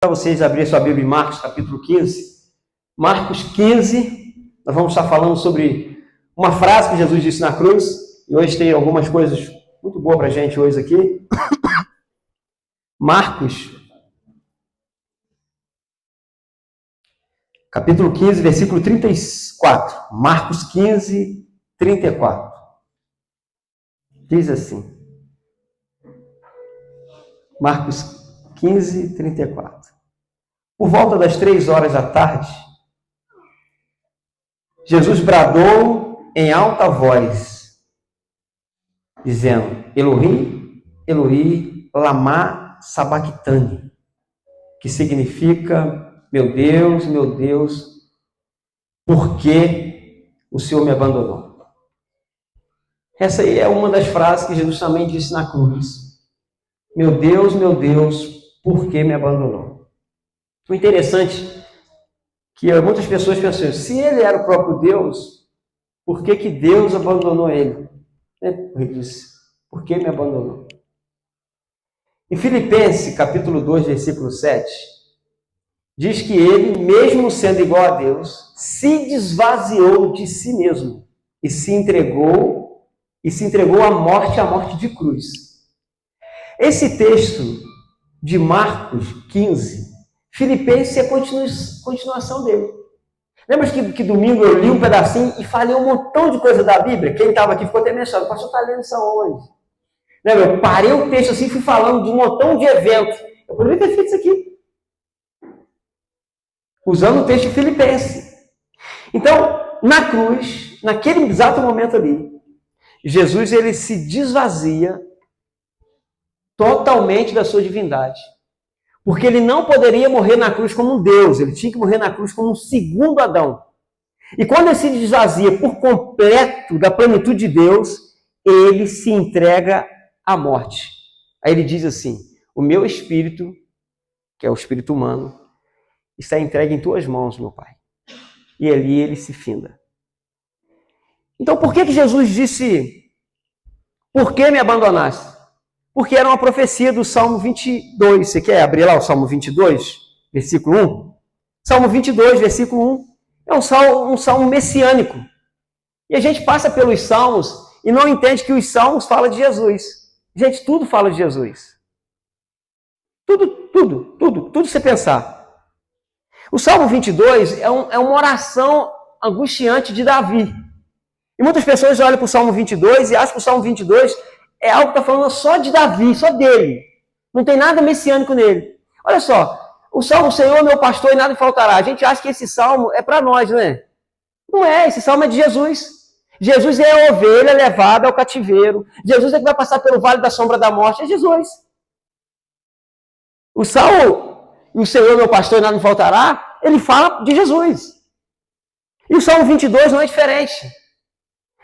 Para vocês abrirem sua Bíblia em Marcos, capítulo 15. Marcos 15, nós vamos estar falando sobre uma frase que Jesus disse na cruz. E hoje tem algumas coisas muito boas para a gente hoje aqui. Marcos, capítulo 15, versículo 34. Marcos 15, 34. Diz assim. Marcos 15, 34. Por volta das 3 horas da tarde, Jesus bradou em alta voz, dizendo: Elohim, Elohim, lama sabachthani, que significa: meu Deus, por que o Senhor me abandonou? Essa aí é uma das frases que Jesus também disse na cruz. Meu Deus, por que me abandonou? O interessante é que muitas pessoas pensam, se ele era o próprio Deus, por que Deus abandonou ele? Ele disse, por que me abandonou? Em Filipenses, capítulo 2, versículo 7, diz que ele, mesmo sendo igual a Deus, se desvaziou de si mesmo e se entregou à morte de cruz. Esse texto de Marcos 15, Filipenses é a continuação dele. Lembra que domingo eu li um pedacinho e falei um montão de coisa da Bíblia? Quem estava aqui ficou até mencionando, o pastor está lendo isso aonde? Lembra? Eu parei o texto assim e fui falando de um montão de eventos. Eu poderia ter feito isso aqui. Usando o texto de Filipenses. Então, na cruz, naquele exato momento ali, Jesus ele se desvazia totalmente da sua divindade. Porque ele não poderia morrer na cruz como um Deus, ele tinha que morrer na cruz como um segundo Adão. E quando ele se desvazia por completo da plenitude de Deus, ele se entrega à morte. Aí ele diz assim, o meu espírito, que é o espírito humano, está entregue em tuas mãos, meu Pai. E ali ele se finda. Então por que Jesus disse, por que me abandonaste? Porque era uma profecia do Salmo 22. Você quer abrir lá o Salmo 22, versículo 1? Salmo 22, versículo 1. É um salmo messiânico. E a gente passa pelos salmos e não entende que os salmos falam de Jesus. Gente, tudo fala de Jesus. Tudo você pensar. O Salmo 22 é uma oração angustiante de Davi. E muitas pessoas olham para o Salmo 22 e acham que o Salmo 22 é algo que está falando só de Davi, só dele. Não tem nada messiânico nele. Olha só, o Salmo, Senhor é meu pastor e nada me faltará. A gente acha que esse Salmo é para nós, não é? Não é, esse Salmo é de Jesus. Jesus é a ovelha levada ao cativeiro. Jesus é que vai passar pelo vale da sombra da morte, é Jesus. O Salmo, o Senhor é meu pastor e nada me faltará, ele fala de Jesus. E o Salmo 22 não é diferente.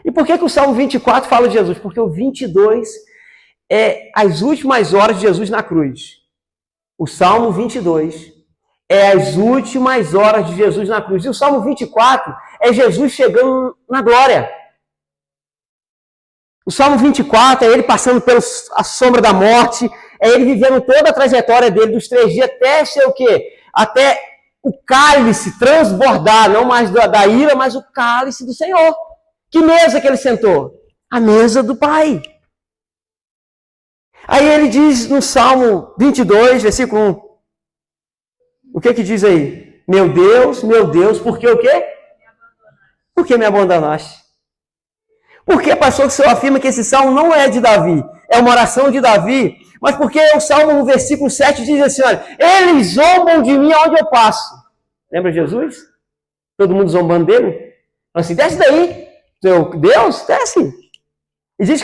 E por que o Salmo 24 fala de Jesus? Porque o 22 é as últimas horas de Jesus na cruz. O Salmo 22 é as últimas horas de Jesus na cruz. E o Salmo 24 é Jesus chegando na glória. O Salmo 24 é ele passando pela sombra da morte, é ele vivendo toda a trajetória dele dos 3 dias até ser o quê? Até o cálice transbordar, não mais da ira, mas o cálice do Senhor. Que mesa que ele sentou? A mesa do Pai. Aí ele diz no Salmo 22, versículo 1. O que diz aí? Meu Deus, por que o quê? Por que me abandonaste? Por que, pastor, que o senhor afirma que esse Salmo não é de Davi? É uma oração de Davi. Mas porque o Salmo, no versículo 7, diz assim, olha, eles zombam de mim aonde eu passo. Lembra Jesus? Todo mundo zombando dele? Fala assim, desce daí. Deus, desce. E diz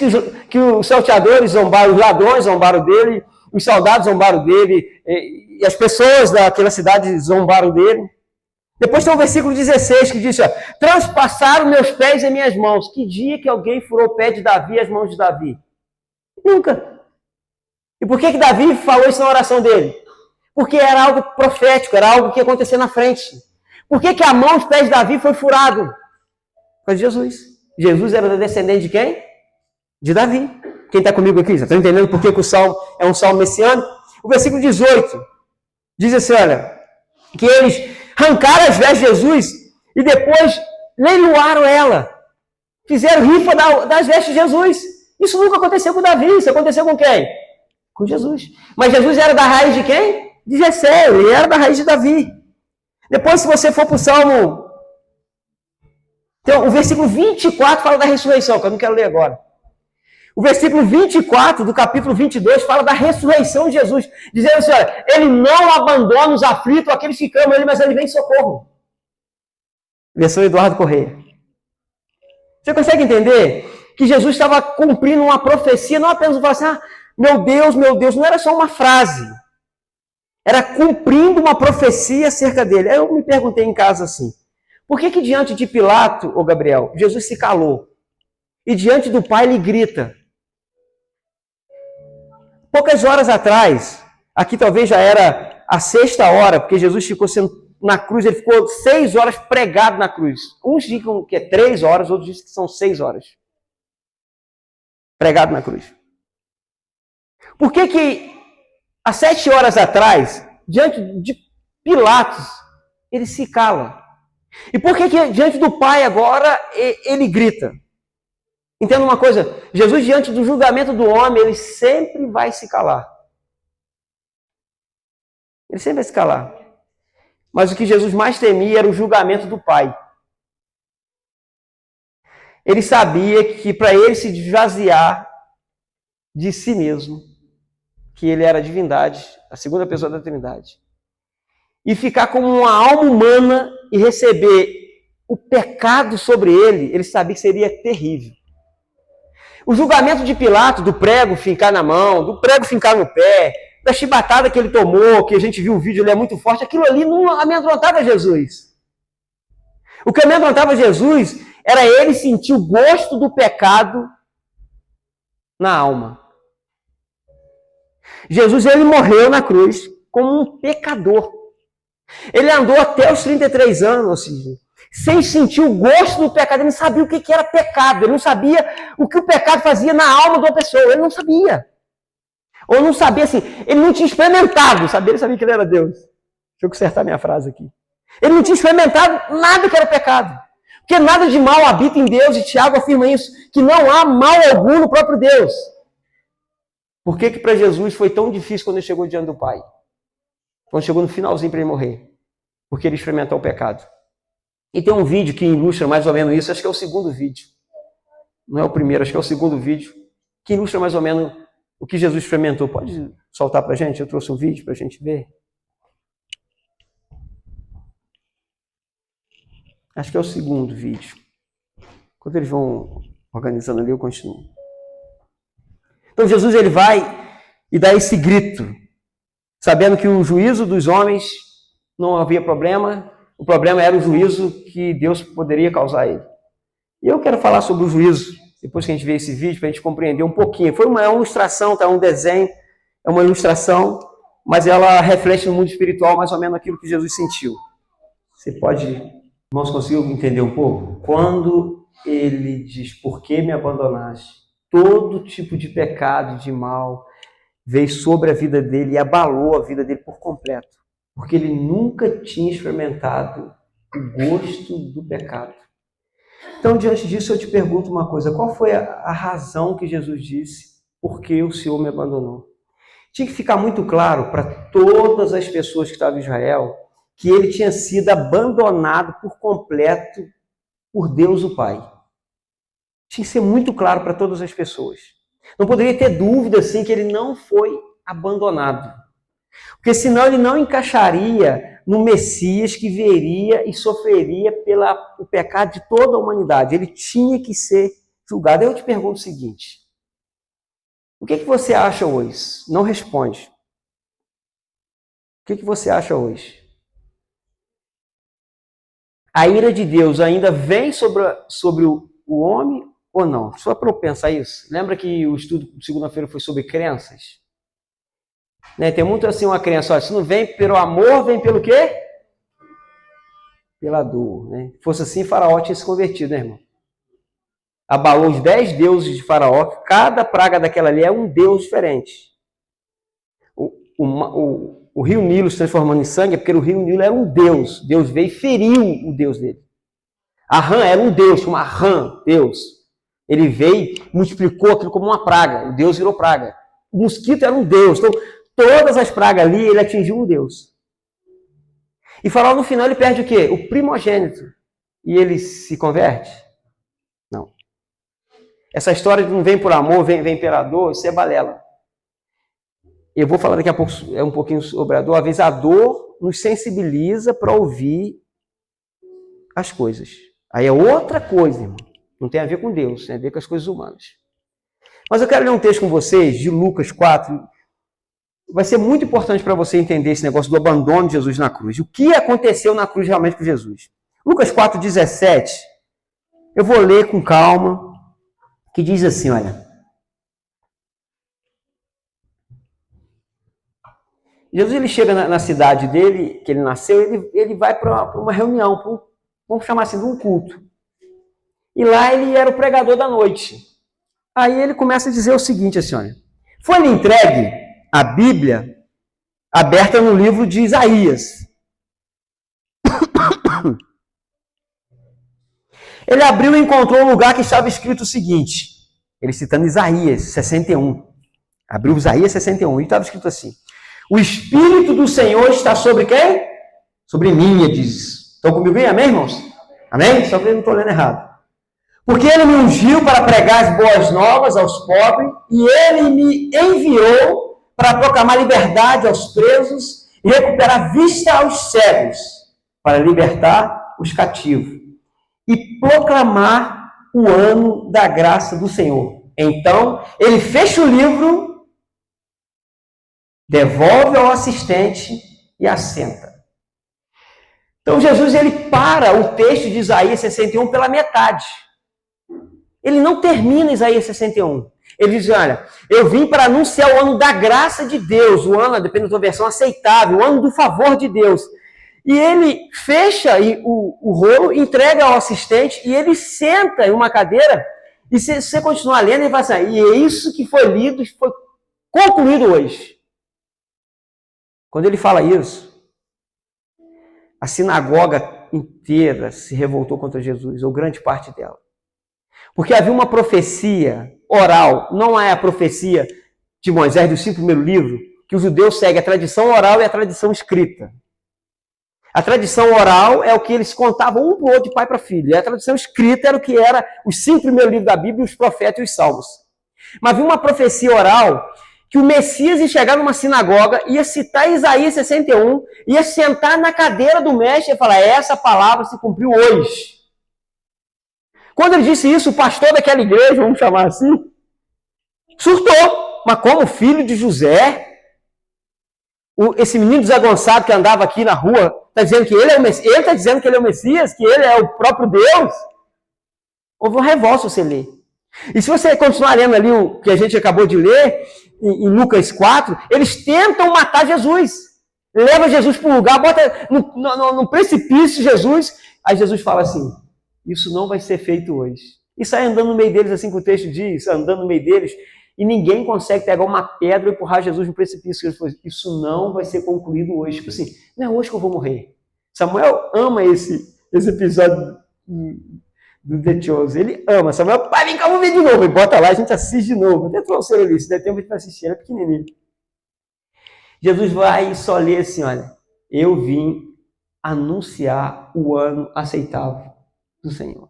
que os salteadores zombaram, os ladrões zombaram dele, os soldados zombaram dele, e as pessoas daquela cidade zombaram dele. Depois tem o versículo 16 que diz, ó, transpassaram meus pés e minhas mãos. Que dia que alguém furou o pé de Davi e as mãos de Davi? Nunca. E por que Davi falou isso na oração dele? Porque era algo profético, era algo que ia acontecer na frente. Por que a mão e os pés de Davi foi furado? Por causa de Jesus. Jesus era descendente de quem? De Davi. Quem está comigo aqui? Está entendendo por que o salmo é um salmo messiânico? O versículo 18 Diz assim, olha, que eles arrancaram as vestes de Jesus e depois leiloaram ela. Fizeram rifa das vestes de Jesus. Isso nunca aconteceu com Davi, isso aconteceu com quem? Com Jesus. Mas Jesus era da raiz de quem? De Jessé, ele era da raiz de Davi. Depois, se você for para o Salmo... Então, o versículo 24 fala da ressurreição, que eu não quero ler agora. O versículo 24 do capítulo 22 fala da ressurreição de Jesus, dizendo assim, olha, ele não abandona os aflitos, aqueles que clamam ele, mas ele vem em socorro. Versão Eduardo Correia. Você consegue entender que Jesus estava cumprindo uma profecia, não apenas falar assim, meu Deus, não era só uma frase. Era cumprindo uma profecia acerca dele. Aí eu me perguntei em casa assim, por que diante de Pilato, ô Gabriel, Jesus se calou? E diante do Pai ele grita. Poucas horas atrás, aqui talvez já era a 6ª hora, porque Jesus ficou sendo na cruz, ele ficou 6 horas pregado na cruz. Uns dizem que é 3 horas, outros dizem que são 6 horas. Pregado na cruz. Por que há 7 horas atrás, diante de Pilatos, ele se cala? E por que diante do Pai agora ele grita? Entenda uma coisa, Jesus diante do julgamento do homem, ele sempre vai se calar. Ele sempre vai se calar. Mas o que Jesus mais temia era o julgamento do Pai. Ele sabia que para ele se esvaziar de si mesmo, que ele era a divindade, a segunda pessoa da Trindade, e ficar como uma alma humana e receber o pecado sobre ele sabia que seria terrível. O julgamento de Pilatos, do prego fincar na mão, do prego fincar no pé, da chibatada que ele tomou, que a gente viu o vídeo, ele é muito forte, aquilo ali não amedrontava Jesus. O que amedrontava Jesus era ele sentir o gosto do pecado na alma. Jesus, ele morreu na cruz como um pecador. Ele andou até os 33 anos, ou seja, sem sentir o gosto do pecado. Ele não sabia o que era pecado. Ele não sabia o que o pecado fazia na alma de uma pessoa. Ele não sabia. Ou não sabia assim. Ele não tinha experimentado. Ele sabia que ele era Deus. Deixa eu consertar minha frase aqui. Ele não tinha experimentado nada que era pecado. Porque nada de mal habita em Deus. E Tiago afirma isso. Que não há mal algum no próprio Deus. Por que para Jesus foi tão difícil quando ele chegou diante do Pai? Quando chegou no finalzinho para ele morrer? Porque ele experimentou o pecado. E tem um vídeo que ilustra mais ou menos isso, acho que é o segundo vídeo. Não é o primeiro, acho que é o segundo vídeo, que ilustra mais ou menos o que Jesus experimentou. Pode soltar para a gente? Eu trouxe um vídeo para a gente ver. Acho que é o segundo vídeo. Quando eles vão organizando ali, eu continuo. Então Jesus ele vai e dá esse grito, sabendo que o juízo dos homens não havia problema, o problema era o juízo que Deus poderia causar a ele. E eu quero falar sobre o juízo, depois que a gente vê esse vídeo, para a gente compreender um pouquinho. Foi uma ilustração, tá? Um desenho, é uma ilustração, mas ela reflete no mundo espiritual mais ou menos aquilo que Jesus sentiu. Você pode, irmãos, conseguiu entender um pouco? Quando ele diz, por que me abandonaste? Todo tipo de pecado, de mal, veio sobre a vida dele e abalou a vida dele por completo. Porque ele nunca tinha experimentado o gosto do pecado. Então, diante disso, eu te pergunto uma coisa. Qual foi a razão que Jesus disse por que o Senhor me abandonou? Tinha que ficar muito claro para todas as pessoas que estavam em Israel que ele tinha sido abandonado por completo por Deus o Pai. Tinha que ser muito claro para todas as pessoas. Não poderia ter dúvida assim que ele não foi abandonado. Porque senão ele não encaixaria no Messias que veria e sofreria pelo pecado de toda a humanidade. Ele tinha que ser julgado. Eu te pergunto o seguinte: o que você acha hoje? Não responde. O que você acha hoje? A ira de Deus ainda vem sobre o homem ou não? Só para eu pensar isso. Lembra que o estudo de segunda-feira foi sobre crenças? Né? Tem muito assim uma crença, se não vem pelo amor, vem pelo quê? Pela dor. Né? Se fosse assim, Faraó tinha se convertido, né, irmão? Abalou os 10 deuses de Faraó, cada praga daquela ali é um deus diferente. o rio Nilo se transformando em sangue é porque o rio Nilo era um deus. Deus veio e feriu o deus dele. Arã era um deus, chama Arã, Deus. Ele veio, multiplicou aquilo como uma praga. O Deus virou praga. O mosquito era um deus. Então, todas as pragas ali, ele atingiu um deus. E Faraó, no final, ele perde o quê? O primogênito. E ele se converte? Não. Essa história de não vem por amor, vem imperador, isso é balela. Eu vou falar daqui a pouco um pouquinho sobre a dor. Às vezes a dor nos sensibiliza para ouvir as coisas. Aí é outra coisa, irmão. Não tem a ver com Deus, tem a ver com as coisas humanas. Mas eu quero ler um texto com vocês, de Lucas 4. Vai ser muito importante para você entender esse negócio do abandono de Jesus na cruz. O que aconteceu na cruz realmente com Jesus? Lucas 4,17. Eu vou ler com calma, que diz assim, olha. Jesus, ele chega na cidade dele, que ele nasceu, ele vai para uma reunião, vamos chamar assim, de um culto. E lá ele era o pregador da noite. Aí ele começa a dizer o seguinte, assim, olha. Foi-lhe entregue a Bíblia aberta no livro de Isaías. Ele abriu e encontrou um lugar que estava escrito o seguinte, ele citando Isaías 61. Abriu Isaías 61 e estava escrito assim. O Espírito do Senhor está sobre quem? Sobre mim, ele diz. Estão comigo aí, amém, irmãos? Amém? Só que eu não estou lendo errado. Porque ele me ungiu para pregar as boas novas aos pobres, e ele me enviou para proclamar liberdade aos presos e recuperar vista aos cegos, para libertar os cativos, e proclamar o ano da graça do Senhor. Então, ele fecha o livro, devolve ao assistente e assenta. Então, Jesus, ele para o texto de Isaías 61 pela metade. Ele não termina Isaías 61. Ele diz, olha, eu vim para anunciar o ano da graça de Deus, o ano, depende da tua versão, aceitável, o ano do favor de Deus. E ele fecha o rolo, entrega ao assistente, e ele senta em uma cadeira, e se você continuar lendo, ele vai assim, e é isso que foi lido, foi concluído hoje. Quando ele fala isso, a sinagoga inteira se revoltou contra Jesus, ou grande parte dela. Porque havia uma profecia oral, não é a profecia de Moisés, dos 5 primeiros livros, que os judeus seguem a tradição oral e a tradição escrita. A tradição oral é o que eles contavam um para o outro, de pai para filho. E a tradição escrita era o que era os 5 primeiros livros da Bíblia, os profetas e os salmos. Mas havia uma profecia oral que o Messias ia chegar numa sinagoga, ia citar Isaías 61, ia sentar na cadeira do mestre e falar, essa palavra se cumpriu hoje. Quando ele disse isso, o pastor daquela igreja, vamos chamar assim, surtou. Mas como filho de José, esse menino desagonçado que andava aqui na rua, está dizendo que ele é o Messias, ele está dizendo que ele é o Messias, que ele é o próprio Deus. Houve uma revolta se você ler. E se você continuar lendo ali o que a gente acabou de ler, em Lucas 4, eles tentam matar Jesus. Leva Jesus para um lugar, bota no precipício Jesus, aí Jesus fala assim, isso não vai ser feito hoje. E sai andando no meio deles, assim que o texto diz, andando no meio deles, e ninguém consegue pegar uma pedra e empurrar Jesus no precipício. Ele falou, isso não vai ser concluído hoje. Tipo assim, não é hoje que eu vou morrer. Samuel ama esse episódio do The Chosen. Ele ama. Samuel, pai, vem cá, vamos ver de novo. E bota lá, a gente assiste de novo. Até trouxe ele ali, se der tempo a gente vai assistir, ele é pequenininho. Jesus vai e só lê assim, olha, eu vim anunciar o ano aceitável do Senhor.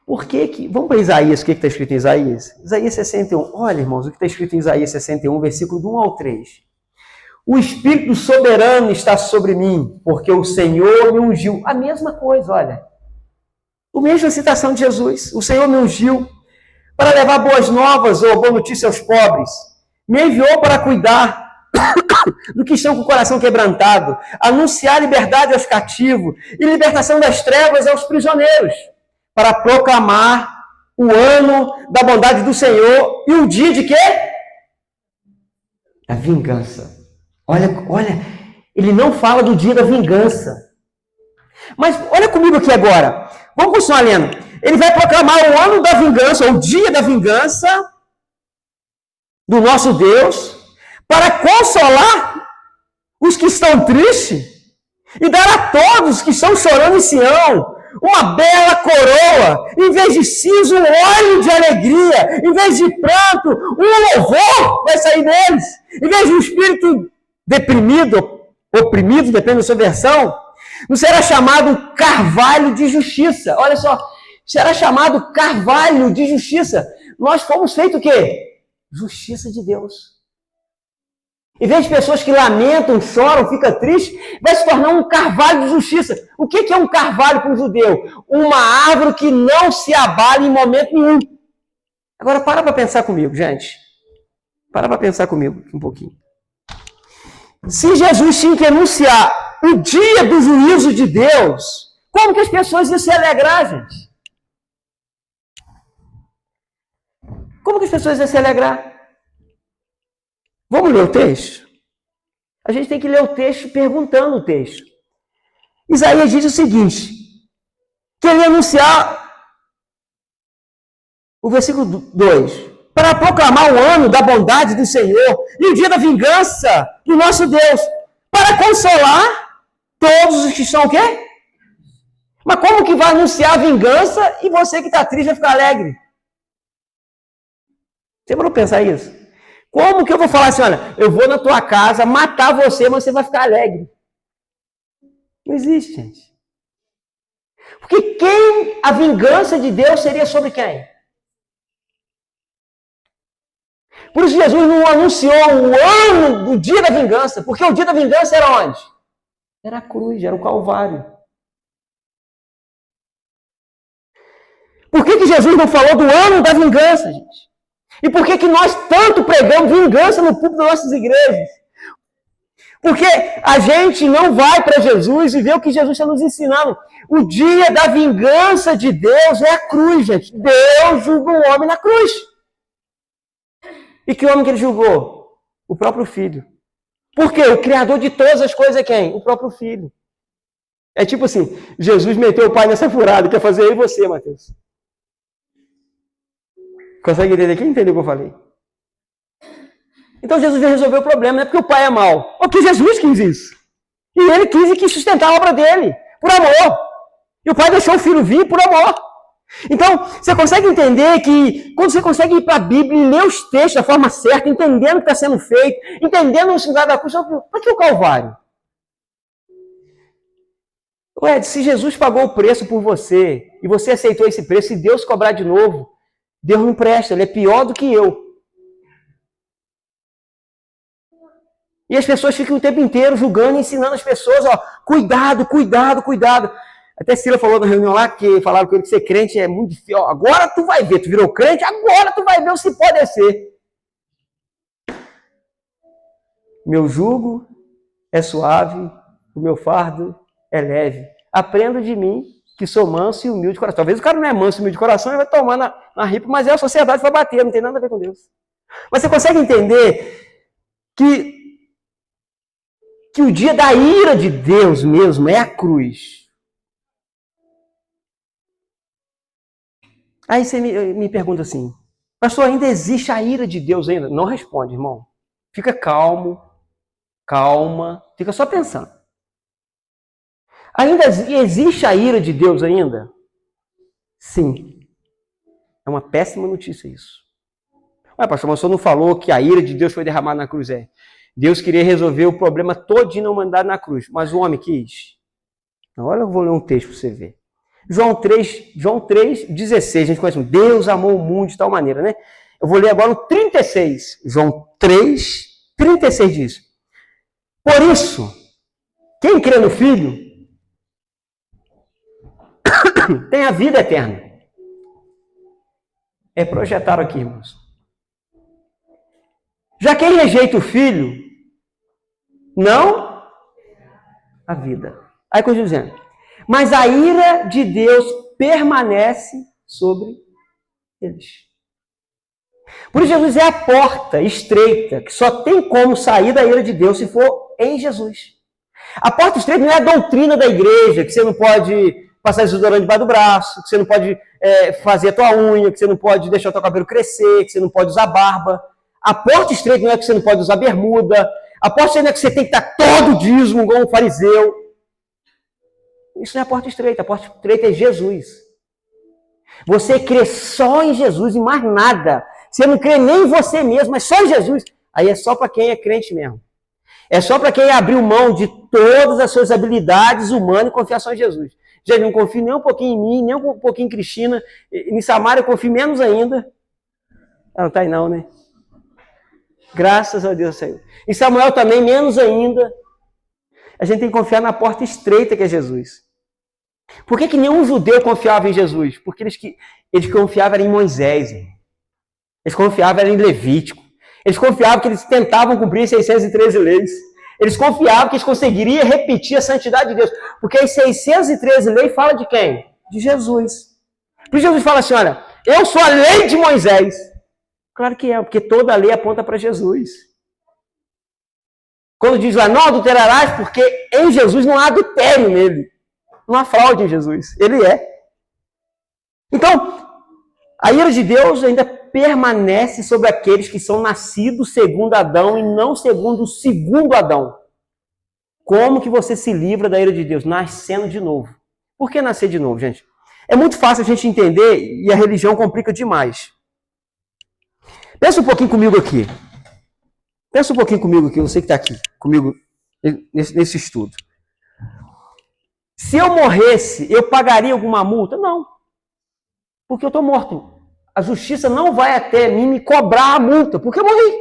Por que vamos para Isaías, o que está escrito em Isaías? Isaías 61. Olha, irmãos, o que está escrito em Isaías 61, versículo do 1 ao 3. O Espírito soberano está sobre mim, porque o Senhor me ungiu. A mesma coisa, olha. A mesma citação de Jesus. O Senhor me ungiu para levar boas novas ou boa notícia aos pobres. Me enviou para cuidar do que estão com o coração quebrantado, anunciar liberdade aos cativos e libertação das trevas aos prisioneiros, para proclamar o ano da bondade do Senhor e o dia de quê? Da vingança. Olha, ele não fala do dia da vingança. Mas olha comigo aqui agora. Vamos continuar lendo. Ele vai proclamar o ano da vingança, o dia da vingança do nosso Deus, para consolar os que estão tristes e dar a todos que estão chorando em Sião uma bela coroa, em vez de cinza, um óleo de alegria, em vez de pranto, um louvor vai sair deles, em vez de um espírito deprimido, oprimido, depende da sua versão, não será chamado carvalho de justiça. Olha só, será chamado carvalho de justiça. Nós fomos feitos o quê? Justiça de Deus. Em vez de pessoas que lamentam, choram, ficam tristes, vai se tornar um carvalho de justiça. O que é um carvalho para um judeu? Uma árvore que não se abala em momento nenhum. Agora, para pensar comigo, gente. Para pensar comigo um pouquinho. Se Jesus tinha que anunciar o dia do juízo de Deus, como que as pessoas iam se alegrar, gente? Como que as pessoas iam se alegrar? Vamos ler o texto? A gente tem que ler o texto perguntando o texto. Isaías diz o seguinte, que ele ia anunciar o versículo 2, para proclamar o ano da bondade do Senhor e o dia da vingança do nosso Deus, para consolar todos os que estão o quê? Mas como que vai anunciar a vingança e você que está triste vai ficar alegre? Você parou para pensar isso? Como que eu vou falar assim, olha, eu vou na tua casa matar você, mas você vai ficar alegre? Não existe, gente. Porque a vingança de Deus seria sobre quem? Por isso Jesus não anunciou o ano do dia da vingança, porque o dia da vingança era onde? Era a cruz, era o Calvário. Por que Jesus não falou do ano da vingança, gente? E por que nós tanto pregamos vingança no púlpito das nossas igrejas? Porque a gente não vai para Jesus e vê o que Jesus está nos ensinando. O dia da vingança de Deus é a cruz, gente. Deus julga o homem na cruz. E que homem que ele julgou? O próprio Filho. Por quê? O Criador de todas as coisas é quem? O próprio Filho. É tipo assim, Jesus meteu o Pai nessa furada, quer fazer eu e você, Mateus. Consegue entender? Quem entendeu o que eu falei? Então Jesus veio resolver o problema, não é porque o pai é mau. Porque Jesus quis isso. E ele quis sustentar a obra dele, por amor. E o pai deixou o filho vir por amor. Então, você consegue entender que quando você consegue ir para a Bíblia e ler os textos da forma certa, entendendo o que está sendo feito, entendendo o significado da cruz, para que o Calvário? Ué, se Jesus pagou o preço por você, e você aceitou esse preço, e Deus cobrar de novo, Deus não presta, ele é pior do que eu. E as pessoas ficam o tempo inteiro julgando e ensinando as pessoas, ó, cuidado, cuidado, cuidado. Até Cila falou na reunião lá, que falaram com ele que ser crente é muito difícil. Ó, agora tu vai ver, tu virou crente, agora tu vai ver o cipó descer. Meu jugo é suave, o meu fardo é leve. Aprenda de mim, que sou manso e humilde de coração. Talvez o cara não é manso e humilde de coração, ele vai tomar na ripa, mas é a sociedade que vai bater, não tem nada a ver com Deus. Mas você consegue entender que o dia da ira de Deus mesmo é a cruz. Aí você me pergunta assim, pastor, ainda existe a ira de Deus ainda? Não responde, irmão. Fica calmo, calma, fica só pensando. Ainda existe a ira de Deus ainda? Sim. É uma péssima notícia isso. Ué, pastor, mas o senhor não falou que a ira de Deus foi derramada na cruz? É. Deus queria resolver o problema todinho na humanidade na cruz, mas o homem quis. Agora eu vou ler um texto para você ver. João 3:16, a gente conhece, Deus amou o mundo de tal maneira, né? Eu vou ler agora o 36. João 3:36 diz: por isso, quem crê no Filho tem a vida eterna. É projetado aqui, irmãos. Já quem rejeita o Filho, não a vida. Aí continua dizendo, mas a ira de Deus permanece sobre eles. Por isso Jesus é a porta estreita, que só tem como sair da ira de Deus se for em Jesus. A porta estreita não é a doutrina da igreja, que você não pode passar desodorante debaixo do braço, que você não pode fazer a tua unha, que você não pode deixar o teu cabelo crescer, que você não pode usar barba. A porta estreita não é que você não pode usar bermuda. A porta estreita não é que você tem que estar todo dízimo igual um fariseu. Isso não é a porta estreita. A porta estreita é Jesus. Você crê só em Jesus e mais nada. Você não crê nem em você mesmo, mas só em Jesus. Aí é só para quem é crente mesmo. É só para quem abriu mão de todas as suas habilidades humanas e confiar só em Jesus. Já não confio nem um pouquinho em mim, nem um pouquinho em Cristina. Em Samara eu confio menos ainda. Ela não está aí não, né? Graças a Deus, Senhor. Em Samuel também, menos ainda. A gente tem que confiar na porta estreita que é Jesus. Por que nenhum judeu confiava em Jesus? Porque eles confiavam em Moisés. Eles confiavam em Levítico. Eles confiavam que eles tentavam cumprir 613 leis. Eles confiavam que eles conseguiriam repetir a santidade de Deus. Porque as 613 leis falam de quem? De Jesus. Por isso Jesus fala assim, olha, eu sou a lei de Moisés. Claro que é, porque toda a lei aponta para Jesus. Quando diz lá, não adulterarás, porque em Jesus não há adultério nele. Não há fraude em Jesus. Ele é. Então, a ira de Deus ainda permanece sobre aqueles que são nascidos segundo Adão e não segundo o segundo Adão. Como que você se livra da ira de Deus? Nascendo de novo. Por que nascer de novo, gente? É muito fácil a gente entender e a religião complica demais. Pensa um pouquinho comigo aqui. Pensa um pouquinho comigo aqui, você que está aqui comigo nesse estudo. Se eu morresse, eu pagaria alguma multa? Não. Porque eu estou morto. A justiça não vai até mim me cobrar a multa, porque eu morri.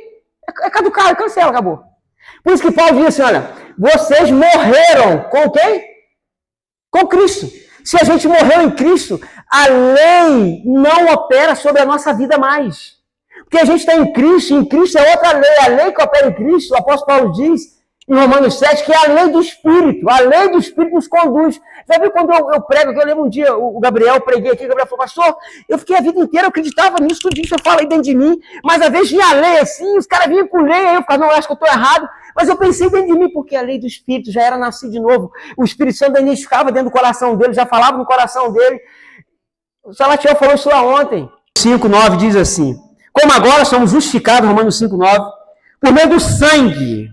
É caducado, cancela, acabou. Por isso que Paulo diz assim, olha, vocês morreram com quem? Com Cristo. Se a gente morreu em Cristo, a lei não opera sobre a nossa vida mais. Porque a gente está em Cristo é outra lei. A lei que opera em Cristo, o apóstolo Paulo diz em Romanos 7, que é a lei do Espírito. A lei do Espírito nos conduz. Já viu quando eu prego, eu lembro um dia, o Gabriel, preguei aqui, o Gabriel falou, pastor, eu fiquei a vida inteira, eu acreditava nisso, tudo isso, eu falo aí dentro de mim, mas às vezes vinha a lei assim, os caras vinham com lei, aí eu ficava, não, eu acho que eu estou errado, mas eu pensei dentro de mim, porque a lei do Espírito já era nascido de novo, o Espírito Santo ainda ficava dentro do coração dele, já falava no coração dele. O Salatiel falou isso lá ontem. 5:9 diz assim, como agora somos justificados, Romanos 5:9, por meio do sangue,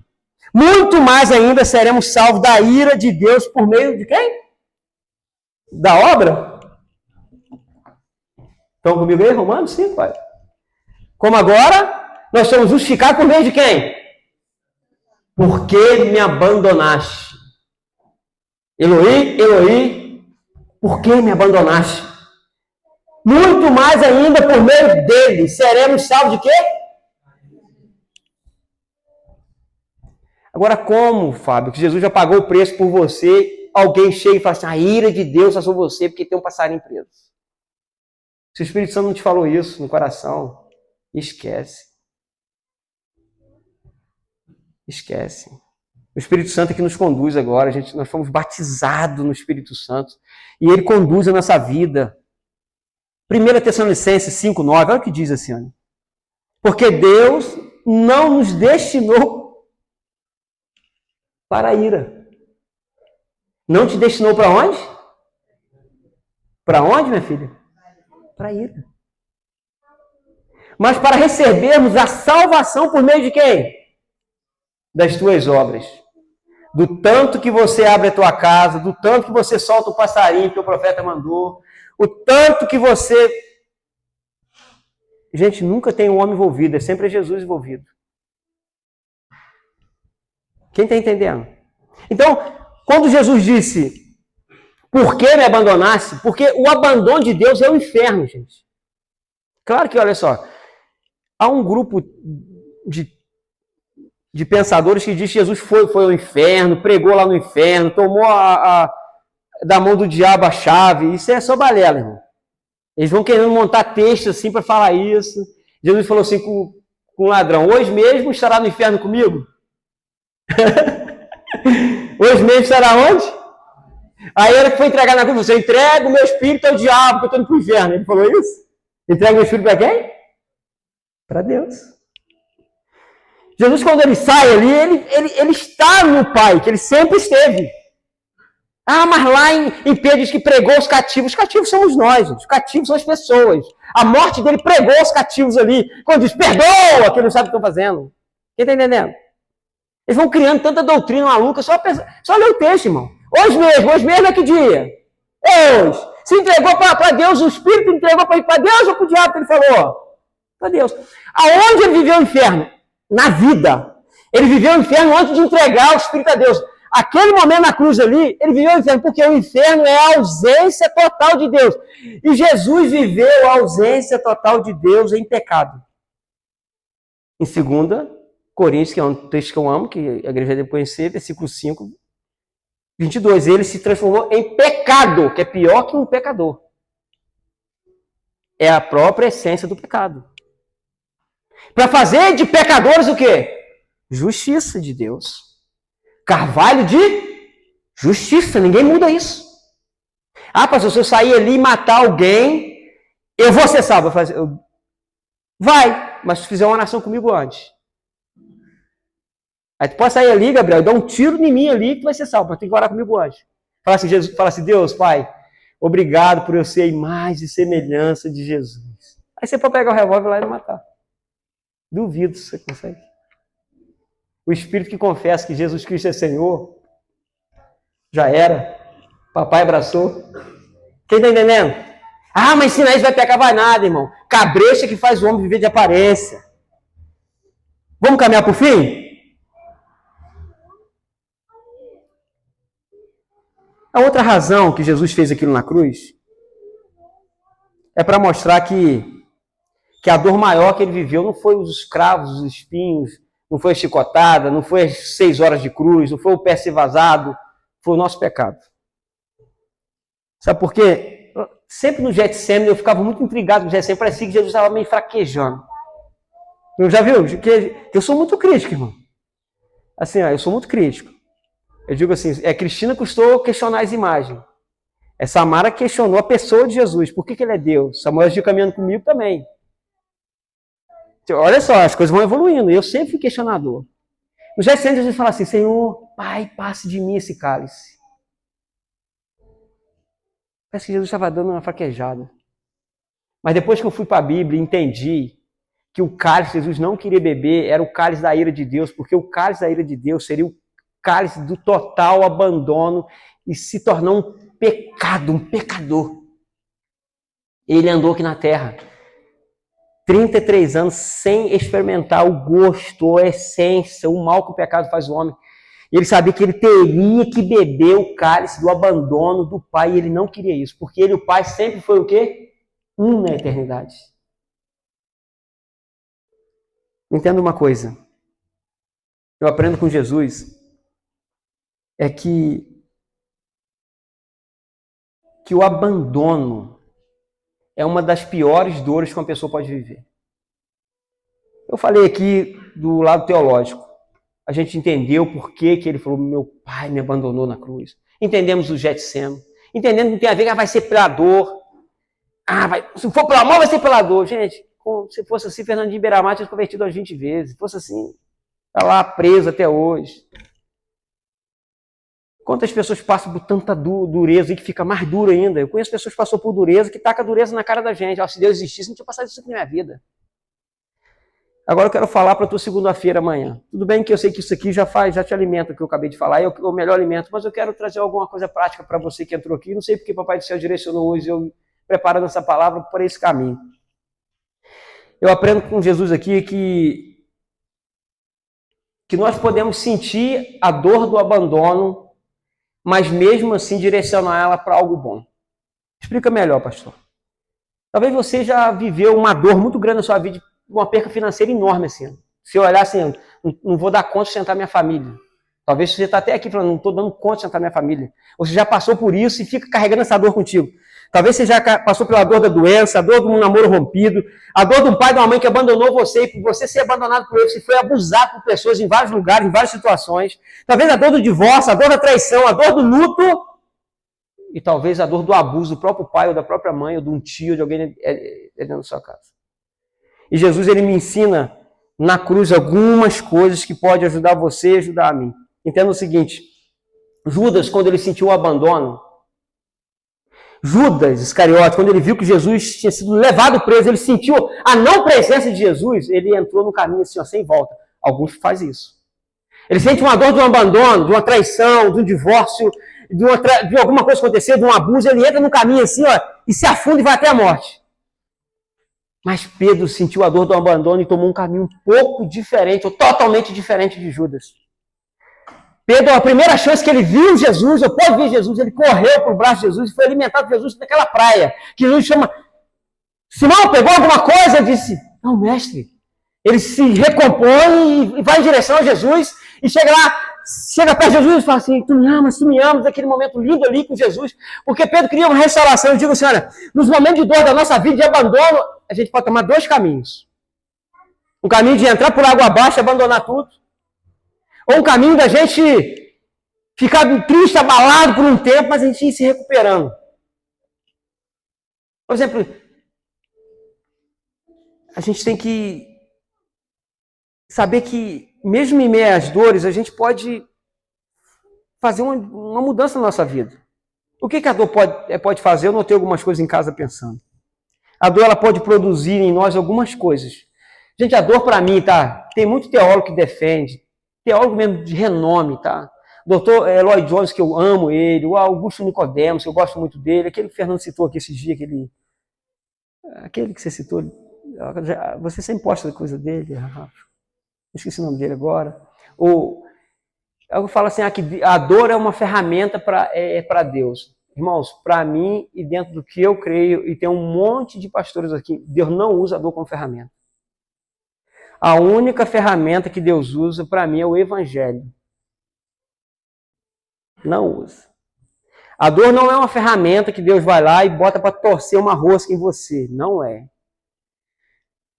muito mais ainda seremos salvos da ira de Deus por meio de quem? Da obra? Estão comigo aí, Romanos 5? Olha. Como agora nós somos justificados por meio de quem? Porque me abandonaste. Eloí, Eloí, por que me abandonaste? Muito mais ainda por meio dele seremos salvos de quê? Agora como, Fábio, que Jesus já pagou o preço por você, alguém chega e fala assim, a ira de Deus é sobre você porque tem um passarinho preso. Se o Espírito Santo não te falou isso no coração, esquece. Esquece. O Espírito Santo é que nos conduz agora, nós fomos batizados no Espírito Santo e ele conduz a nossa vida. 1 Tessalonicenses 5:9, olha o que diz assim, olha. Porque Deus não nos destinou para a ira. Não te destinou para onde? Para onde, minha filha? Para a ira. Mas para recebermos a salvação por meio de quem? Das tuas obras. Do tanto que você abre a tua casa, do tanto que você solta o passarinho que o profeta mandou, o tanto que você... Gente, nunca tem um homem envolvido, é sempre Jesus envolvido. Quem está entendendo? Então, quando Jesus disse, por que me abandonasse? Porque o abandono de Deus é o inferno, gente. Claro que, olha só, há um grupo de pensadores que diz que Jesus foi ao inferno, pregou lá no inferno, tomou da mão do diabo a chave. Isso é só balela, irmão. Eles vão querendo montar texto assim para falar isso. Jesus falou assim com o ladrão, hoje mesmo estará no inferno comigo? Hoje mesmo estará onde? Aí ele que foi entregar na cruz, você entrega o meu espírito ao diabo, que eu estou indo para o inferno. Ele falou isso? Entrega o meu espírito para quem? Para Deus. Jesus, quando ele sai ali, ele está no Pai, que ele sempre esteve. Ah, mas lá em Pedro diz que pregou os cativos. Os cativos somos nós, gente. Os cativos são as pessoas. A morte dele pregou os cativos ali. Quando diz, perdoa, que não sabe o que estão fazendo. Quem está entendendo? Eles vão criando tanta doutrina maluca, só ler o texto, irmão. Hoje mesmo é que dia? Hoje. Se entregou para Deus, o Espírito entregou para Deus ou para o diabo que ele falou? Para Deus. Aonde ele viveu o inferno? Na vida. Ele viveu o inferno antes de entregar o Espírito a Deus. Aquele momento na cruz ali, ele viveu o inferno, porque o inferno é a ausência total de Deus. E Jesus viveu a ausência total de Deus em pecado. Em 2 Coríntios, que é um texto que eu amo, que a igreja deve conhecer, versículo 5, 22. Ele se transformou em pecado, que é pior que um pecador. É a própria essência do pecado. Para fazer de pecadores o quê? Justiça de Deus. Carvalho de justiça. Ninguém muda isso. Ah, pastor, se eu sair ali e matar alguém, eu vou ser salvo. Vai, mas se fizer uma oração comigo antes. Aí tu pode sair ali, Gabriel, e dar um tiro em mim ali que tu vai ser salvo. Mas tem que orar comigo antes. Fala assim, Deus, Pai, obrigado por eu ser a imagem e semelhança de Jesus. Aí você pode pegar o revólver lá e matar. Duvido se você consegue. O espírito que confessa que Jesus Cristo é Senhor, já era. Papai abraçou. Quem está entendendo? Ah, mas se não é isso vai pecar, vai nada, irmão. Cabrecha que faz o homem viver de aparência. Vamos caminhar para o fim? A outra razão que Jesus fez aquilo na cruz é para mostrar que a dor maior que ele viveu não foi os cravos, os espinhos, não foi a chicotada, não foi as 6 horas de cruz, não foi o pé ser vazado, foi o nosso pecado. Sabe por quê? Sempre no Getsemane eu ficava muito intrigado com o Getsemane, parecia que Jesus estava meio fraquejando. Já viu? Eu sou muito crítico, irmão. Assim, eu sou muito crítico. Eu digo assim, Cristina custou questionar as imagens. Samara questionou a pessoa de Jesus. Por que ele é Deus? Samuel está caminhando comigo também. Olha só, as coisas vão evoluindo. Eu sempre fui questionador. No Getsemane, Jesus fala assim, Senhor, Pai, passe de mim esse cálice. Parece que Jesus estava dando uma fraquejada. Mas depois que eu fui para a Bíblia e entendi que o cálice que Jesus não queria beber era o cálice da ira de Deus, porque o cálice da ira de Deus seria o cálice do total abandono e se tornar um pecado, um pecador. Ele andou aqui na terra 33 anos sem experimentar o gosto, a essência, o mal que o pecado faz o homem. Ele sabia que ele teria que beber o cálice do abandono do Pai, e ele não queria isso, porque ele e o Pai sempre foi o quê? Um na eternidade. Entenda uma coisa. Eu aprendo com Jesus, é que o abandono é uma das piores dores que uma pessoa pode viver. Eu falei aqui do lado teológico. A gente entendeu por que ele falou, meu pai me abandonou na cruz. Entendemos o Getsemane. Entendendo que não tem a ver, vai ser pela dor. Se for pelo amor, vai ser pela dor. Gente, se fosse assim, Fernando de Beiramar tinha convertido 20 vezes. Se fosse assim, está lá preso até hoje. Quantas pessoas passam por tanta dureza e que fica mais duro ainda? Eu conheço pessoas que passam por dureza, que tacam dureza na cara da gente. Se Deus existisse, não tinha passado isso na minha vida. Agora eu quero falar para a tua segunda-feira amanhã. Tudo bem que eu sei que isso aqui já te alimenta, o que eu acabei de falar, é o melhor alimento, mas eu quero trazer alguma coisa prática para você que entrou aqui. Não sei porque o Papai do Céu direcionou hoje, eu preparando essa palavra por esse caminho. Eu aprendo com Jesus aqui que nós podemos sentir a dor do abandono, mas mesmo assim direcionar ela para algo bom. Explica melhor, pastor. Talvez você já viveu uma dor muito grande na sua vida, uma perca financeira enorme, assim. Se eu olhar assim, não vou dar conta de sustentar minha família. Talvez você está até aqui falando, não estou dando conta de sustentar minha família. Ou você já passou por isso e fica carregando essa dor contigo. Talvez você já passou pela dor da doença, a dor de um namoro rompido, a dor de um pai e de uma mãe que abandonou você, e por você ser abandonado por eles, você foi abusado por pessoas em vários lugares, em várias situações. Talvez a dor do divórcio, a dor da traição, a dor do luto, e talvez a dor do abuso do próprio pai, ou da própria mãe, ou de um tio, ou de alguém dentro da sua casa. E Jesus, ele me ensina na cruz algumas coisas que podem ajudar você e ajudar a mim. Entenda o seguinte, Judas, quando ele sentiu o abandono, Judas Iscariote, quando ele viu que Jesus tinha sido levado preso, ele sentiu a não presença de Jesus, ele entrou no caminho assim, sem volta. Alguns fazem isso. Ele sente uma dor de um abandono, de uma traição, de um divórcio, de alguma coisa acontecer, de um abuso. Ele entra no caminho assim, ó, e se afunda e vai até a morte. Mas Pedro sentiu a dor do abandono e tomou um caminho um pouco diferente, ou totalmente diferente de Judas. Pedro, a primeira chance que ele viu Jesus, ou pode ver Jesus, ele correu para o braço de Jesus e foi alimentado por Jesus naquela praia, que Jesus chama... Simão, pegou alguma coisa? Disse, não, mestre. Ele se recompõe e vai em direção a Jesus e chega lá, chega perto de Jesus e fala assim, tu me amas, aquele momento lindo ali com Jesus, porque Pedro queria uma restauração. Eu digo, senhora, nos momentos de dor da nossa vida, de abandono, a gente pode tomar dois caminhos. Um caminho de entrar por água abaixo e abandonar tudo, ou um caminho da gente ficar triste, abalado por um tempo, mas a gente ir se recuperando. Por exemplo, a gente tem que saber que, mesmo em meio às dores, a gente pode fazer uma mudança na nossa vida. O que a dor pode fazer? Eu notei algumas coisas em casa pensando. A dor ela pode produzir em nós algumas coisas. Gente, a dor para mim, tá? Tem muito teólogo que defende, teólogo mesmo de renome, tá? Doutor Lloyd Jones, que eu amo ele, o Augusto Nicodemos, que eu gosto muito dele, aquele que o Fernando citou aqui esses dias, aquele que você citou, você sempre posta coisa dele, Rafa. Esqueci o nome dele agora. Eu falo assim, que a dor é uma ferramenta para Deus. Irmãos, para mim, e dentro do que eu creio, e tem um monte de pastores aqui, Deus não usa a dor como ferramenta. A única ferramenta que Deus usa, para mim, é o Evangelho. Não usa. A dor não é uma ferramenta que Deus vai lá e bota para torcer uma rosca em você. Não é.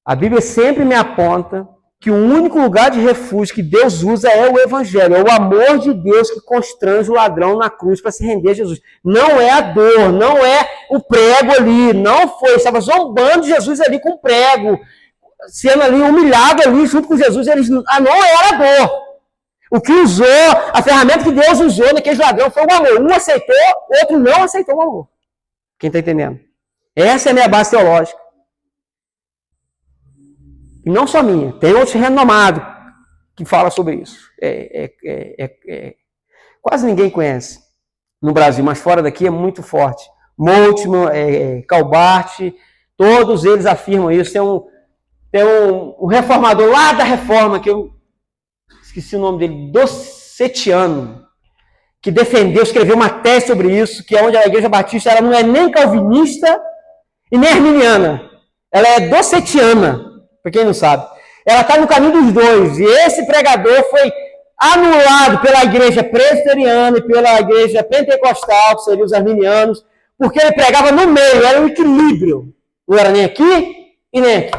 A Bíblia sempre me aponta que o único lugar de refúgio que Deus usa é o Evangelho, é o amor de Deus que constrange o ladrão na cruz para se render a Jesus. Não é a dor, não é o prego ali, não foi. Estava zombando de Jesus ali com o prego, sendo ali humilhado ali junto com Jesus. Não era a dor. O que usou, a ferramenta que Deus usou naqueles ladrões foi o amor. Um aceitou, o outro não aceitou o amor. Quem está entendendo? Essa é a minha base teológica. E não só minha, tem outros renomados que falam sobre isso. Quase ninguém conhece no Brasil, mas fora daqui é muito forte. Moltmann, Calbart, todos eles afirmam isso. Tem um reformador lá da Reforma, que eu esqueci o nome dele, Docetiano, que escreveu uma tese sobre isso, que é onde a Igreja Batista ela não é nem calvinista e nem arminiana. Ela é docetiana. Para quem não sabe, ela está no caminho dos dois. E esse pregador foi anulado pela igreja presbiteriana e pela igreja pentecostal, que seriam os arminianos, porque ele pregava no meio, era um equilíbrio. Não era nem aqui e nem aqui.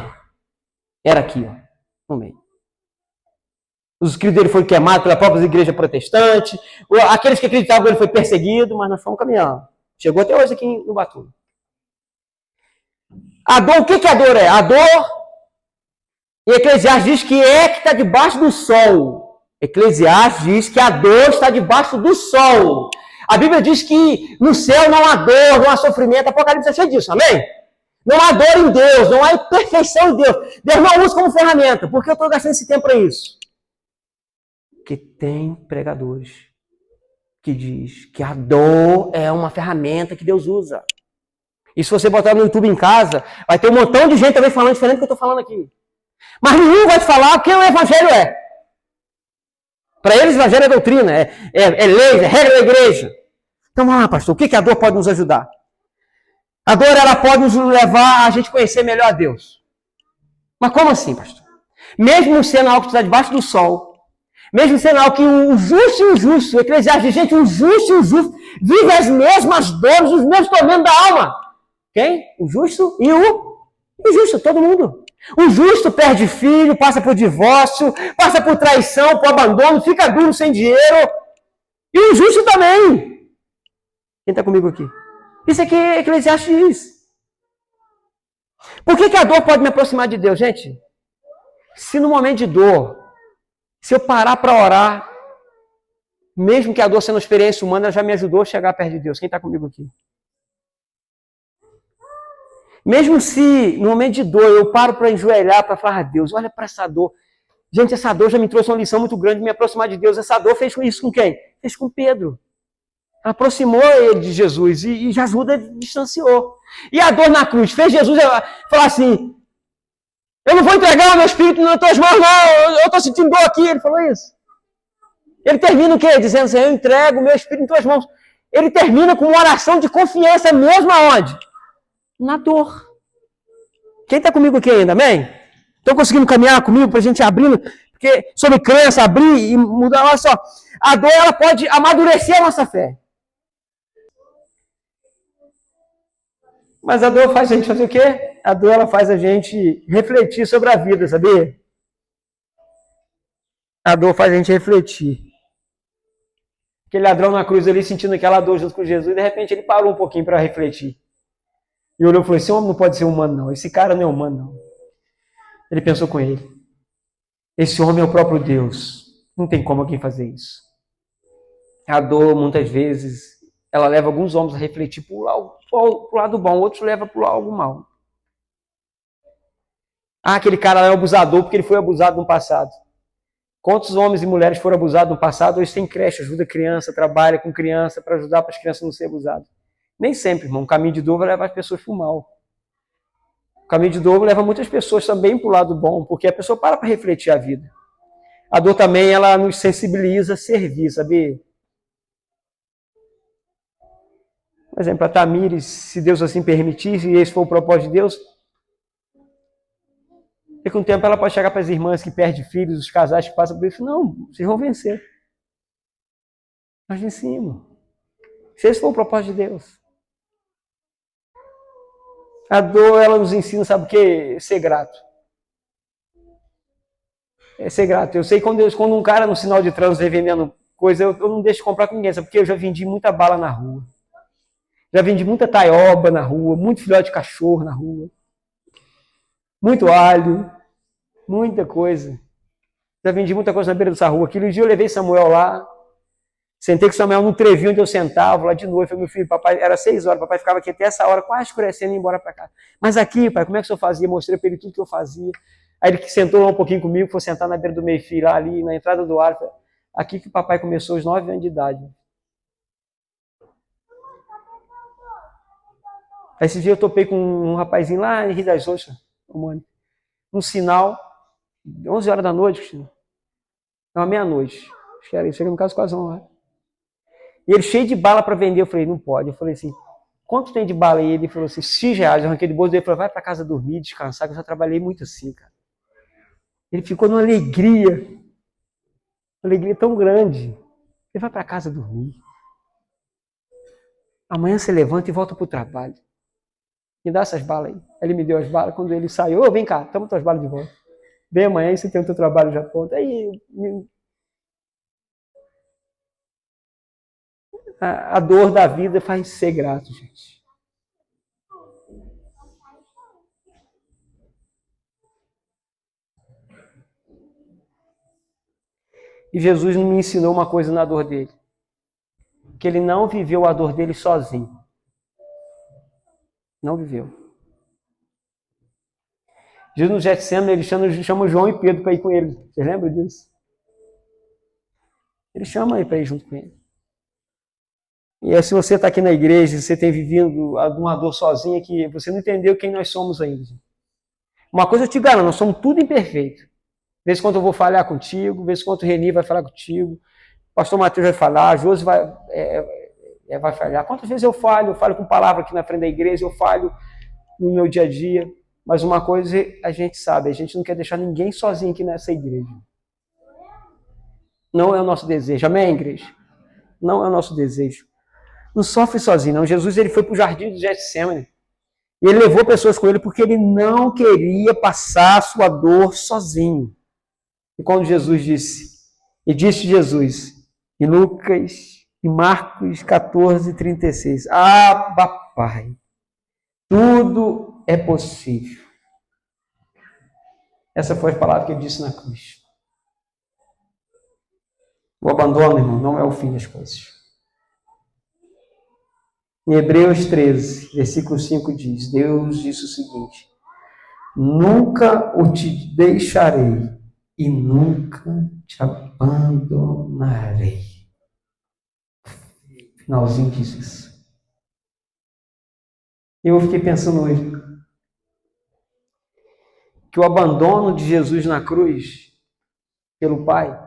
Era aqui, ó, no meio. Os escritos dele foram queimados pela própria igreja protestante. Aqueles que acreditavam que ele foi perseguido, mas nós fomos caminhando. Chegou até hoje aqui no Batuba. A dor, o que a dor é? A dor... E Eclesiastes diz que está debaixo do sol. Eclesiastes diz que a dor está debaixo do sol. A Bíblia diz que no céu não há dor, não há sofrimento. Apocalipse é cheio disso, amém? Não há dor em Deus, não há imperfeição em Deus. Deus não usa como ferramenta. Por que eu estou gastando esse tempo para isso? Porque tem pregadores que diz que a dor é uma ferramenta que Deus usa. E se você botar no YouTube em casa, vai ter um montão de gente também falando diferente do que eu estou falando aqui. Mas nenhum vai te falar o que o Evangelho é. Para eles, o Evangelho é doutrina, é lei, é regra da igreja. Então, vamos lá, pastor, o que a dor pode nos ajudar? A dor, ela pode nos levar a gente conhecer melhor a Deus. Mas como assim, pastor? Mesmo sendo algo que está debaixo do sol, mesmo sendo algo que o justo e o injusto, o Eclesiastes diz, gente, o justo e o injusto vivem as mesmas dores, os mesmos tormentos da alma. Quem? O justo e o injusto, todo mundo. O justo perde filho, passa por divórcio, passa por traição, por abandono, fica duro sem dinheiro. E o injusto também. Quem está comigo aqui? Isso aqui é Eclesiastes diz. Por que a dor pode me aproximar de Deus, gente? Se no momento de dor, se eu parar para orar, mesmo que a dor sendo uma experiência humana, ela já me ajudou a chegar perto de Deus. Quem está comigo aqui? Mesmo se, no momento de dor, eu paro para enjoelhar, para falar, Deus, olha para essa dor. Gente, essa dor já me trouxe uma lição muito grande de me aproximar de Deus. Essa dor fez isso com quem? Fez com Pedro. Aproximou ele de Jesus e Judas distanciou. E a dor na cruz fez Jesus falar assim, eu não vou entregar o meu espírito nas tuas mãos, não, eu estou sentindo dor aqui. Ele falou isso. Ele termina o quê? Dizendo assim, eu entrego o meu espírito em tuas mãos. Ele termina com uma oração de confiança mesmo aonde? Na dor. Quem está comigo aqui ainda, amém? Estão conseguindo caminhar comigo para a gente abrindo? Porque sobre crença, abrir e mudar, olha só. A dor, ela pode amadurecer a nossa fé. Mas a dor faz a gente fazer o quê? A dor, ela faz a gente refletir sobre a vida, sabia? A dor faz a gente refletir. Aquele ladrão na cruz ali, sentindo aquela dor junto com Jesus, e de repente ele parou um pouquinho para refletir. E olhou e falou, esse homem não pode ser humano, não. Esse cara não é humano, não. Ele pensou com ele. Esse homem é o próprio Deus. Não tem como alguém fazer isso. A dor, muitas vezes, ela leva alguns homens a refletir para o lado bom, outros leva para o lado mal. Ah, aquele cara é um abusador porque ele foi abusado no passado. Quantos homens e mulheres foram abusados no passado, hoje tem creche, ajuda criança, trabalha com criança para ajudar para as crianças não serem abusadas. Nem sempre, irmão. O caminho de dor vai levar as pessoas para o mal. O caminho de dor leva muitas pessoas também para o lado bom, porque a pessoa para refletir a vida. A dor também, ela nos sensibiliza a servir, sabe? Por exemplo, a Tamires, se Deus assim permitir, se esse for o propósito de Deus, e com o tempo ela pode chegar para as irmãs que perdem filhos, os casais que passam por isso, não, vocês vão vencer. Nós vencemos. Se esse for o propósito de Deus. A dor, ela nos ensina, sabe o quê? Ser grato. É ser grato. Eu sei quando um cara no sinal de trânsito vendendo coisa, eu não deixo de comprar com ninguém, sabe? Porque eu já vendi muita bala na rua. Já vendi muita taioba na rua, muito filhote de cachorro na rua. Muito alho, muita coisa. Já vendi muita coisa na beira dessa rua. Aquele dia eu levei Samuel lá, sentei com Samuel no trevinho onde eu sentava, lá de noite. Falei, meu filho, papai, era 6 horas, papai ficava aqui até essa hora, quase escurecendo e ia embora para casa. Mas aqui, pai, como é que o senhor fazia? Mostrei para ele tudo que eu fazia. Aí ele sentou lá um pouquinho comigo, foi sentar na beira do meio-fio, lá ali, na entrada do ar. Aqui que o papai começou aos 9 anos de idade. Aí esse dia eu topei com um rapazinho lá em Rio das Ostras, um sinal, 11 horas da noite, Cristina. Não, meia-noite. Acho que era isso, chega no caso quase 1 hora. E ele cheio de bala para vender, eu falei, não pode. Eu falei assim, quanto tem de bala aí? Ele falou assim, X reais. Eu arranquei do bolso dele e falei, vai para casa dormir, descansar, que eu já trabalhei muito assim, cara. Ele ficou numa alegria tão grande. Ele vai para casa dormir. Amanhã você levanta e volta para o trabalho. Me dá essas balas aí. Ele me deu as balas, quando ele saiu, vem cá, toma tuas balas de volta. Vem amanhã e você tem o teu trabalho já pronto. Aí, a dor da vida faz ser grato, gente. E Jesus me ensinou uma coisa na dor dele. Que ele não viveu a dor dele sozinho. Não viveu. Jesus no Getsemane, ele chama João e Pedro para ir com ele. Vocês lembram disso? Ele chama ele para ir junto com ele. E aí, se você está aqui na igreja, você tem vivido uma dor sozinha, que você não entendeu quem nós somos ainda. Uma coisa eu te garanto, nós somos tudo imperfeito. Vez quando eu vou falhar contigo, vez quando o Reni vai falar contigo, o pastor Mateus vai falar, a Josi vai falhar. Quantas vezes eu falho com palavra aqui na frente da igreja, eu falho no meu dia a dia. Mas uma coisa a gente sabe, a gente não quer deixar ninguém sozinho aqui nessa igreja. Não é o nosso desejo. Amém, igreja? Não é o nosso desejo. Não sofre sozinho, não. Jesus, ele foi para o jardim do Getsemane. E ele levou pessoas com ele porque ele não queria passar a sua dor sozinho. E quando Jesus disse Jesus, em Lucas, em Marcos 14:36, Abba, Pai, tudo é possível. Essa foi a palavra que ele disse na cruz. O abandono, irmão, não é o fim das coisas. Em Hebreus 13, versículo 5 diz, Deus disse o seguinte, nunca o te deixarei, e nunca te abandonarei. Finalzinho diz isso. Eu fiquei pensando hoje que o abandono de Jesus na cruz pelo Pai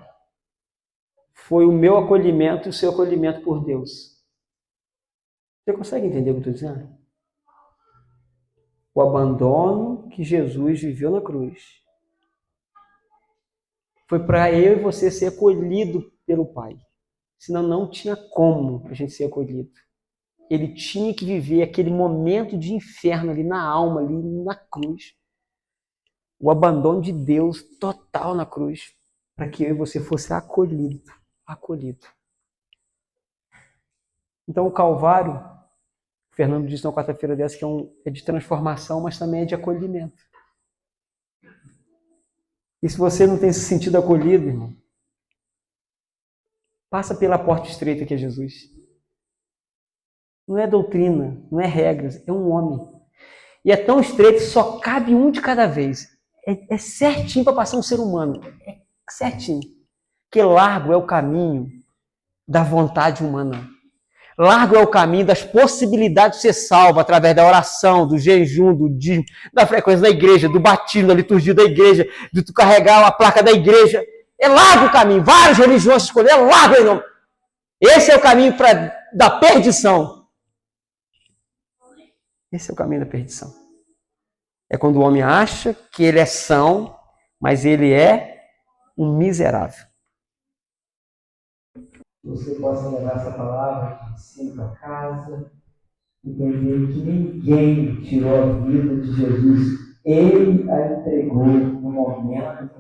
foi o meu acolhimento e o seu acolhimento por Deus. Você consegue entender o que eu estou dizendo? O abandono que Jesus viveu na cruz foi para eu e você ser acolhido pelo Pai. Senão não tinha como a gente ser acolhido. Ele tinha que viver aquele momento de inferno ali na alma, ali na cruz. O abandono de Deus total na cruz, para que eu e você fosse acolhido. Então o Calvário, o Fernando disse na quarta-feira dessa, que é de transformação, mas também é de acolhimento. E se você não tem se sentido acolhido, irmão, passa pela porta estreita que é Jesus. Não é doutrina, não é regras, é um homem. E é tão estreito, só cabe um de cada vez. É certinho para passar um ser humano. É certinho. Porque largo é o caminho da vontade humana. Largo é o caminho das possibilidades de ser salvo através da oração, do jejum, do dízimo, da frequência da igreja, do batismo, da liturgia da igreja, de tu carregar a placa da igreja. É largo o caminho. Várias religiões escolher, é largo. Esse é o caminho da perdição. Esse é o caminho da perdição. É quando o homem acha que ele é são, mas ele é um miserável. Você possa levar essa palavra de ensino para casa, entender que ninguém tirou a vida de Jesus. Ele a entregou no momento